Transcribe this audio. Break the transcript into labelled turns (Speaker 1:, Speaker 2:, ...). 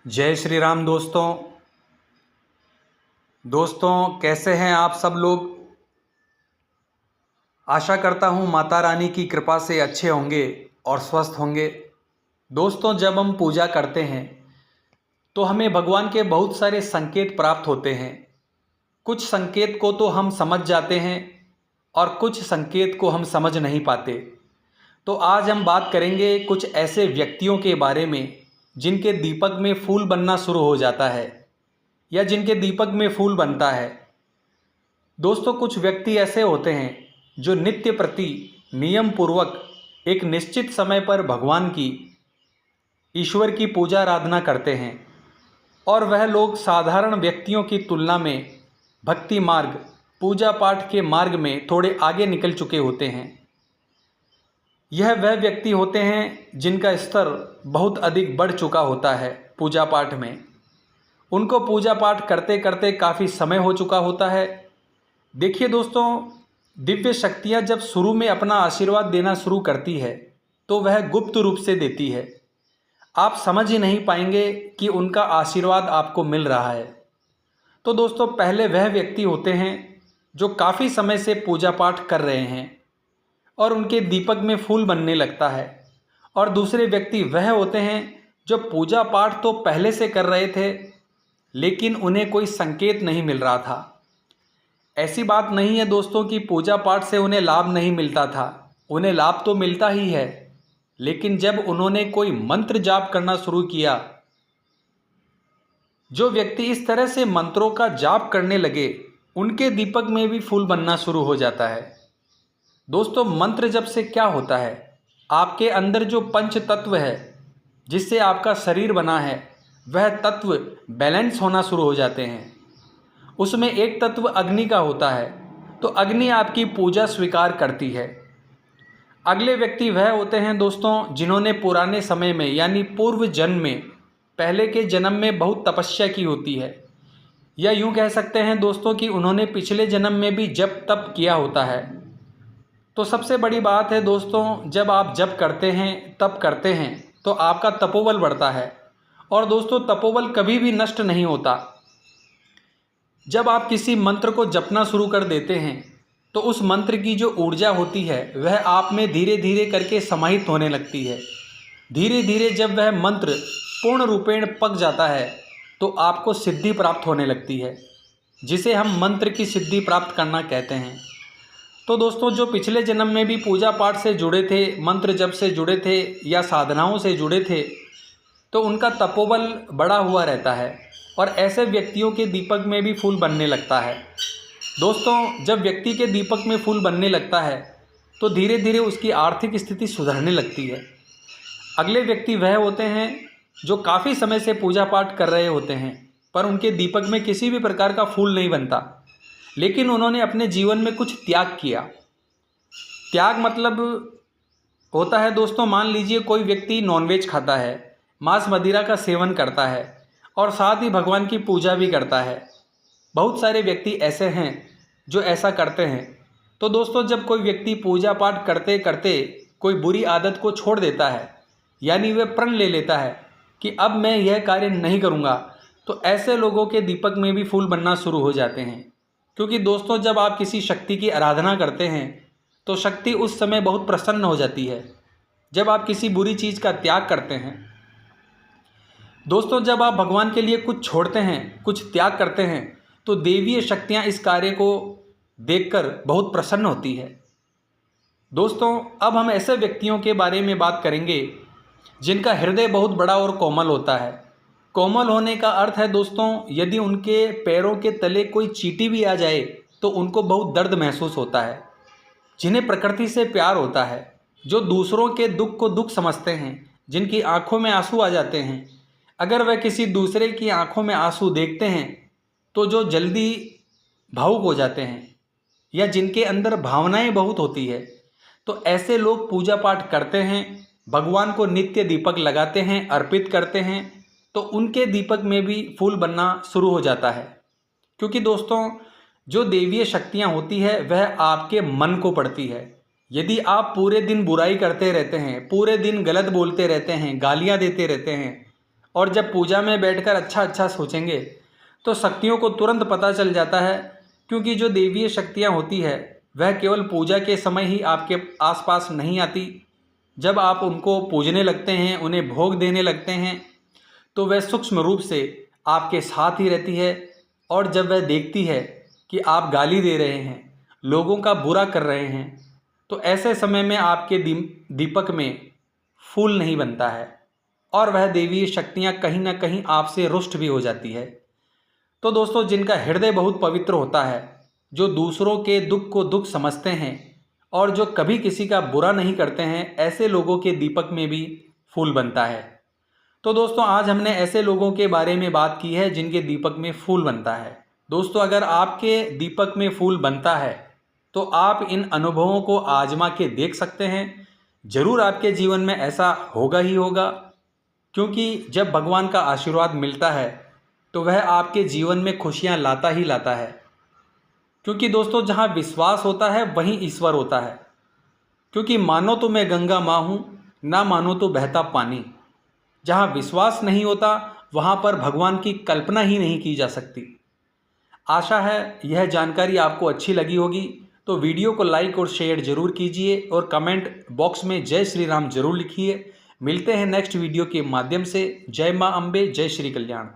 Speaker 1: जय श्री राम दोस्तों कैसे हैं आप सब लोग। आशा करता हूं माता रानी की कृपा से अच्छे होंगे और स्वस्थ होंगे। दोस्तों जब हम पूजा करते हैं तो हमें भगवान के बहुत सारे संकेत प्राप्त होते हैं। कुछ संकेत को तो हम समझ जाते हैं और कुछ संकेत को हम समझ नहीं पाते। तो आज हम बात करेंगे कुछ ऐसे व्यक्तियों के बारे में जिनके दीपक में फूल बनना शुरू हो जाता है या जिनके दीपक में फूल बनता है। दोस्तों कुछ व्यक्ति ऐसे होते हैं जो नित्य प्रति नियम पूर्वक एक निश्चित समय पर भगवान की ईश्वर की पूजा आराधना करते हैं और वह लोग साधारण व्यक्तियों की तुलना में भक्ति मार्ग पूजा पाठ के मार्ग में थोड़े आगे निकल चुके होते हैं। यह वह व्यक्ति होते हैं जिनका स्तर बहुत अधिक बढ़ चुका होता है पूजा पाठ में। उनको पूजा पाठ करते करते काफ़ी समय हो चुका होता है। देखिए दोस्तों, दिव्य शक्तियाँ जब शुरू में अपना आशीर्वाद देना शुरू करती है तो वह गुप्त रूप से देती है। आप समझ ही नहीं पाएंगे कि उनका आशीर्वाद आपको मिल रहा है। तो दोस्तों पहले वह व्यक्ति होते हैं जो काफ़ी समय से पूजा पाठ कर रहे हैं और उनके दीपक में फूल बनने लगता है, और दूसरे व्यक्ति वह होते हैं जो पूजा पाठ तो पहले से कर रहे थे लेकिन उन्हें कोई संकेत नहीं मिल रहा था। ऐसी बात नहीं है दोस्तों कि पूजा पाठ से उन्हें लाभ नहीं मिलता था, उन्हें लाभ तो मिलता ही है। लेकिन जब उन्होंने कोई मंत्र जाप करना शुरू किया, जो व्यक्ति इस तरह से मंत्रों का जाप करने लगे उनके दीपक में भी फूल बनना शुरू हो जाता है। दोस्तों मंत्र जप से क्या होता है, आपके अंदर जो पंच तत्व है जिससे आपका शरीर बना है वह तत्व बैलेंस होना शुरू हो जाते हैं। उसमें एक तत्व अग्नि का होता है, तो अग्नि आपकी पूजा स्वीकार करती है। अगले व्यक्ति वह होते हैं दोस्तों जिन्होंने पुराने समय में यानी पूर्व जन्म में पहले के जन्म में बहुत तपस्या की होती है, या यूँ कह सकते हैं दोस्तों कि उन्होंने पिछले जन्म में भी जप तप किया होता है। तो सबसे बड़ी बात है दोस्तों, जब आप जप करते हैं तप करते हैं तो आपका तपोबल बढ़ता है, और दोस्तों तपोबल कभी भी नष्ट नहीं होता। जब आप किसी मंत्र को जपना शुरू कर देते हैं तो उस मंत्र की जो ऊर्जा होती है वह आप में धीरे धीरे करके समाहित होने लगती है। धीरे धीरे जब वह मंत्र पूर्ण रूपेण पक जाता है तो आपको सिद्धि प्राप्त होने लगती है, जिसे हम मंत्र की सिद्धि प्राप्त करना कहते हैं। तो दोस्तों जो पिछले जन्म में भी पूजा पाठ से जुड़े थे, मंत्र जप से जुड़े थे या साधनाओं से जुड़े थे, तो उनका तपोबल बढ़ा हुआ रहता है और ऐसे व्यक्तियों के दीपक में भी फूल बनने लगता है। दोस्तों जब व्यक्ति के दीपक में फूल बनने लगता है तो धीरे धीरे उसकी आर्थिक स्थिति सुधरने लगती है। अगले व्यक्ति वह होते हैं जो काफ़ी समय से पूजा पाठ कर रहे होते हैं पर उनके दीपक में किसी भी प्रकार का फूल नहीं बनता, लेकिन उन्होंने अपने जीवन में कुछ त्याग किया। त्याग मतलब होता है दोस्तों, मान लीजिए कोई व्यक्ति नॉनवेज खाता है, मांस मदिरा का सेवन करता है और साथ ही भगवान की पूजा भी करता है। बहुत सारे व्यक्ति ऐसे हैं जो ऐसा करते हैं। तो दोस्तों जब कोई व्यक्ति पूजा पाठ करते करते कोई बुरी आदत को छोड़ देता है, यानी वह प्रण ले लेता है कि अब मैं यह कार्य नहीं करूँगा, तो ऐसे लोगों के दीपक में भी फूल बनना शुरू हो जाते हैं। क्योंकि दोस्तों जब आप किसी शक्ति की आराधना करते हैं तो शक्ति उस समय बहुत प्रसन्न हो जाती है। जब आप किसी बुरी चीज़ का त्याग करते हैं, दोस्तों जब आप भगवान के लिए कुछ छोड़ते हैं, कुछ त्याग करते हैं, तो देवीय शक्तियां इस कार्य को देखकर बहुत प्रसन्न होती है। दोस्तों अब हम ऐसे व्यक्तियों के बारे में बात करेंगे जिनका हृदय बहुत बड़ा और कोमल होता है। कोमल होने का अर्थ है दोस्तों, यदि उनके पैरों के तले कोई चींटी भी आ जाए तो उनको बहुत दर्द महसूस होता है। जिन्हें प्रकृति से प्यार होता है, जो दूसरों के दुख को दुख समझते हैं, जिनकी आंखों में आंसू आ जाते हैं, अगर वह किसी दूसरे की आंखों में आंसू देखते हैं तो जो जल्दी भावुक हो जाते हैं या जिनके अंदर भावनाएं बहुत होती है, तो ऐसे लोग पूजा पाठ करते हैं, भगवान को नित्य दीपक लगाते हैं, अर्पित करते हैं, तो उनके दीपक में भी फूल बनना शुरू हो जाता है। क्योंकि दोस्तों जो देवीय शक्तियाँ होती है वह आपके मन को पड़ती है। यदि आप पूरे दिन बुराई करते रहते हैं, पूरे दिन गलत बोलते रहते हैं, गालियाँ देते रहते हैं और जब पूजा में बैठकर अच्छा अच्छा सोचेंगे तो शक्तियों को तुरंत पता चल जाता है, क्योंकि जो देवीय शक्तियाँ होती है वह केवल पूजा के समय ही आपके आसपास नहीं आती। जब आप उनको पूजने लगते हैं, उन्हें भोग देने लगते हैं, तो वह सूक्ष्म रूप से आपके साथ ही रहती है। और जब वह देखती है कि आप गाली दे रहे हैं, लोगों का बुरा कर रहे हैं, तो ऐसे समय में आपके दीपक में फूल नहीं बनता है और वह देवीय शक्तियाँ कहीं ना कहीं आपसे रुष्ट भी हो जाती है। तो दोस्तों, जिनका हृदय बहुत पवित्र होता है, जो दूसरों के दुख को दुख समझते हैं और जो कभी किसी का बुरा नहीं करते हैं, ऐसे लोगों के दीपक में भी फूल बनता है। तो दोस्तों, आज हमने ऐसे लोगों के बारे में बात की है जिनके दीपक में फूल बनता है। दोस्तों, अगर आपके दीपक में फूल बनता है तो आप इन अनुभवों को आजमा के देख सकते हैं। जरूर आपके जीवन में ऐसा होगा ही होगा, क्योंकि जब भगवान का आशीर्वाद मिलता है तो वह आपके जीवन में खुशियां लाता ही लाता है। क्योंकि दोस्तों, जहां विश्वास होता है वहीं ईश्वर होता है। क्योंकि मानो तो मैं गंगा माँ हूँ, ना मानो तो बहता पानी। जहां विश्वास नहीं होता वहां पर भगवान की कल्पना ही नहीं की जा सकती। आशा है यह जानकारी आपको अच्छी लगी होगी, तो वीडियो को लाइक और शेयर जरूर कीजिए और कमेंट बॉक्स में जय श्री राम जरूर लिखिए। मिलते हैं नेक्स्ट वीडियो के माध्यम से। जय मां अम्बे, जय श्री कल्याण।